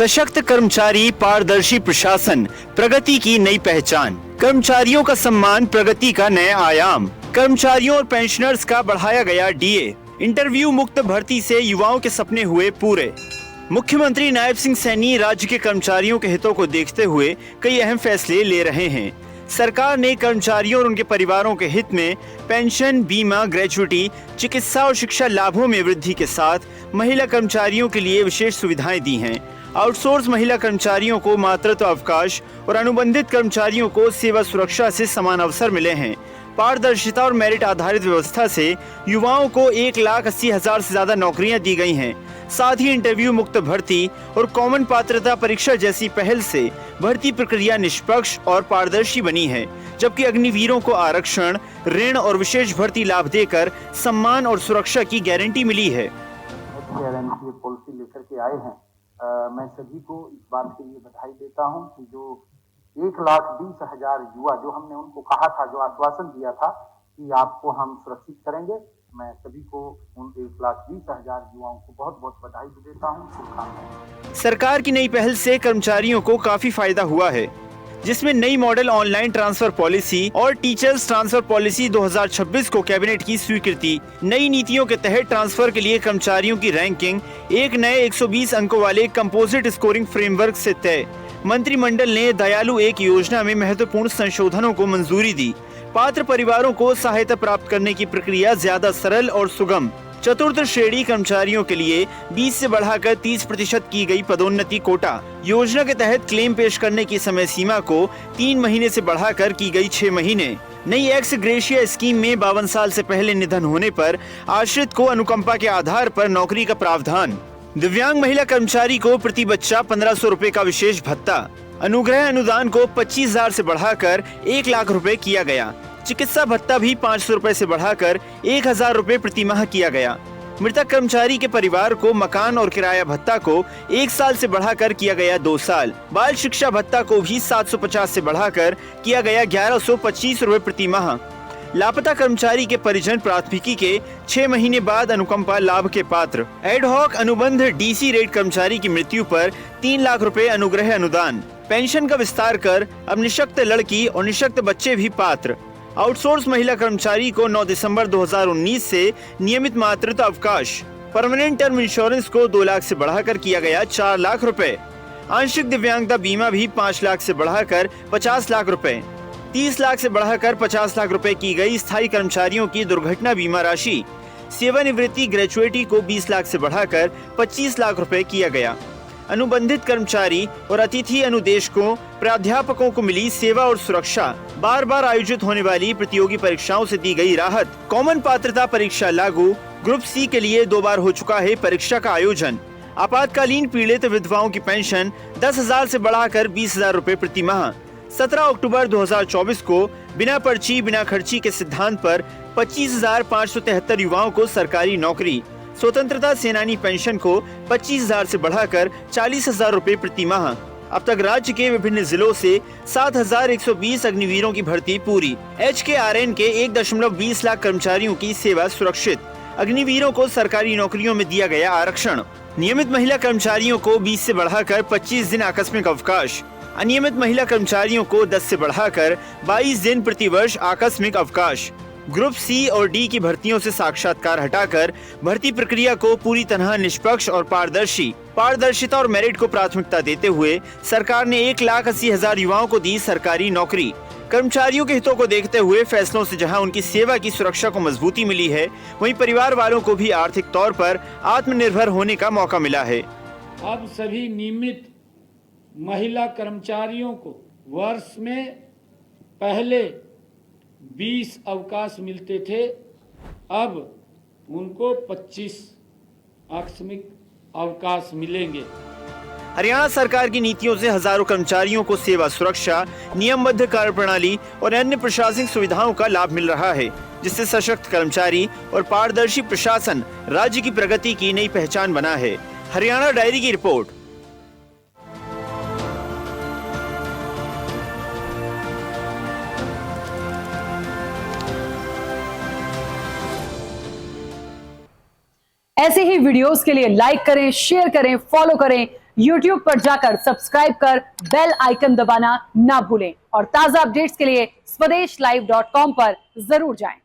सशक्त कर्मचारी, पारदर्शी प्रशासन, प्रगति की नई पहचान। कर्मचारियों का सम्मान, प्रगति का नया आयाम। कर्मचारियों और पेंशनर्स का बढ़ाया गया डीए। इंटरव्यू मुक्त भर्ती से युवाओं के सपने हुए पूरे। मुख्यमंत्री नायब सिंह सैनी राज्य के कर्मचारियों के हितों को देखते हुए कई अहम फैसले ले रहे हैं। सरकार ने कर्मचारियों और उनके परिवारों के हित में पेंशन, बीमा, ग्रेजुइटी, चिकित्सा और शिक्षा लाभों में वृद्धि के साथ महिला कर्मचारियों के लिए विशेष सुविधाएं दी हैं। आउटसोर्स महिला कर्मचारियों को मातृत्व अवकाश और अनुबंधित कर्मचारियों को सेवा सुरक्षा से समान अवसर मिले हैं। पारदर्शिता और मेरिट आधारित व्यवस्था से युवाओं को 1,80,000 से ज्यादा नौकरियां दी गई हैं। साथ ही इंटरव्यू मुक्त भर्ती और कॉमन पात्रता परीक्षा जैसी पहल से भर्ती प्रक्रिया निष्पक्ष और पारदर्शी बनी है, जबकि अग्निवीरों को आरक्षण, ऋण और विशेष भर्ती लाभ देकर सम्मान और सुरक्षा की गारंटी मिली है। पॉलिसी लेकर के आए हैं। मैं सभी को इस बात के लिए बधाई देता हूं कि जो 1,20,000 युवा, जो हमने उनको कहा था, जो आश्वासन दिया था कि आपको हम सुरक्षित करेंगे, मैं सभी को उन 1,20,000 युवाओं को बहुत बहुत बधाई देता हूं, शुभकामनाएं। सरकार की नई पहल से कर्मचारियों को काफी फायदा हुआ है, जिसमें नई मॉडल ऑनलाइन ट्रांसफर पॉलिसी और टीचर्स ट्रांसफर पॉलिसी 2026 को कैबिनेट की स्वीकृति। नई नीतियों के तहत ट्रांसफर के लिए कर्मचारियों की रैंकिंग एक नए 120 अंकों वाले कंपोजिट स्कोरिंग फ्रेमवर्क से तय। मंत्रिमंडल ने दयालु एक योजना में महत्वपूर्ण संशोधनों को मंजूरी दी। पात्र परिवारों को सहायता प्राप्त करने की प्रक्रिया ज्यादा सरल और सुगम। चतुर्थ श्रेणी कर्मचारियों के लिए 20 से बढ़ाकर 30% की गई पदोन्नति कोटा। योजना के तहत क्लेम पेश करने की समय सीमा को 3 महीने से बढ़ाकर की गई 6 महीने। नई एक्स ग्रेशिया स्कीम में 52 साल से पहले निधन होने पर आश्रित को अनुकंपा के आधार पर नौकरी का प्रावधान। दिव्यांग महिला कर्मचारी को प्रति बच्चा 1,500 रुपए का विशेष भत्ता। अनुग्रह अनुदान को 25,000 से बढ़ाकर 1 लाख रुपए किया गया। चिकित्सा भत्ता भी 500 रुपए से बढ़ाकर 1,000 रुपए प्रति माह किया गया। मृतक कर्मचारी के परिवार को मकान और किराया भत्ता को 1 साल से बढ़ाकर किया गया 2 साल। बाल शिक्षा भत्ता को भी 750 से बढ़ाकर किया गया 1,125 रुपए प्रति माह। लापता कर्मचारी के परिजन प्राथमिकी के 6 महीने बाद अनुकंपा लाभ के पात्र। एडहॉक अनुबंध डीसी रेट कर्मचारी की मृत्यु पर 3 लाख रुपए अनुग्रह अनुदान। पेंशन का विस्तार कर अब निःशक्त लड़की और निःशक्त बच्चे भी पात्र। आउटसोर्स महिला कर्मचारी को 9 दिसंबर 2019 से नियमित मातृत्व अवकाश। परमानेंट टर्म इंश्योरेंस को 2 लाख से बढ़ाकर किया गया 4 लाख रुपए। आंशिक दिव्यांगता बीमा भी 5 लाख से बढ़ाकर 50 लाख रुपए। 30 लाख से बढ़ाकर 50 लाख रुपए की गई स्थायी कर्मचारियों की दुर्घटना बीमा राशि। सेवानिवृत्ति ग्रेजुएटी को 20 लाख से बढ़ाकर 25 लाख रुपए किया गया। अनुबंधित कर्मचारी और अतिथि अनुदेशकों, प्राध्यापकों को मिली सेवा और सुरक्षा। बार बार आयोजित होने वाली प्रतियोगी परीक्षाओं से दी गई राहत। कॉमन पात्रता परीक्षा लागू। ग्रुप सी के लिए 2 बार हो चुका है परीक्षा का आयोजन। आपातकालीन पीड़ित विधवाओं की पेंशन 10,000 से बढ़ाकर 20,000 रुपए प्रति माह। 17 अक्टूबर 2024 को बिना पर्ची बिना खर्ची के सिद्धांत पर 25,573 युवाओं को सरकारी नौकरी। स्वतंत्रता सेनानी पेंशन को 25,000 से बढ़ाकर 40,000 रुपए प्रति माह। अब तक राज्य के विभिन्न जिलों से 7,120 अग्निवीरों की भर्ती पूरी। HKRN के 1.20 लाख कर्मचारियों की सेवा सुरक्षित। अग्निवीरों को सरकारी नौकरियों में दिया गया आरक्षण। नियमित महिला कर्मचारियों को 20 से बढ़ाकर 25 दिन आकस्मिक अवकाश। अनियमित महिला कर्मचारियों को 10 से बढ़ाकर 22 दिन प्रति वर्ष आकस्मिक अवकाश। ग्रुप सी और डी की भर्तियों से साक्षात्कार हटाकर भर्ती प्रक्रिया को पूरी तरह निष्पक्ष और पारदर्शी। पारदर्शिता और मेरिट को प्राथमिकता देते हुए सरकार ने 1,80,000 युवाओं को दी सरकारी नौकरी। कर्मचारियों के हितों को देखते हुए फैसलों से जहां उनकी सेवा की सुरक्षा को मजबूती मिली है, वहीं परिवार वालों को भी आर्थिक तौर पर आत्मनिर्भर होने का मौका मिला है। अब सभी नियमित महिला कर्मचारियों को वर्ष में पहले 20 अवकाश मिलते थे, अब उनको 25 आकस्मिक अवकाश मिलेंगे। हरियाणा सरकार की नीतियों से हजारों कर्मचारियों को सेवा सुरक्षा, नियमबद्ध कार्यप्रणाली और अन्य प्रशासनिक सुविधाओं का लाभ मिल रहा है, जिससे सशक्त कर्मचारी और पारदर्शी प्रशासन राज्य की प्रगति की नई पहचान बना है। हरियाणा डायरी की रिपोर्ट। ऐसे ही वीडियोस के लिए लाइक करें, शेयर करें, फॉलो करें YouTube पर जाकर सब्सक्राइब कर बेल आइकन दबाना ना भूलें और ताजा अपडेट्स के लिए स्वदेशलाइव.com पर जरूर जाएं।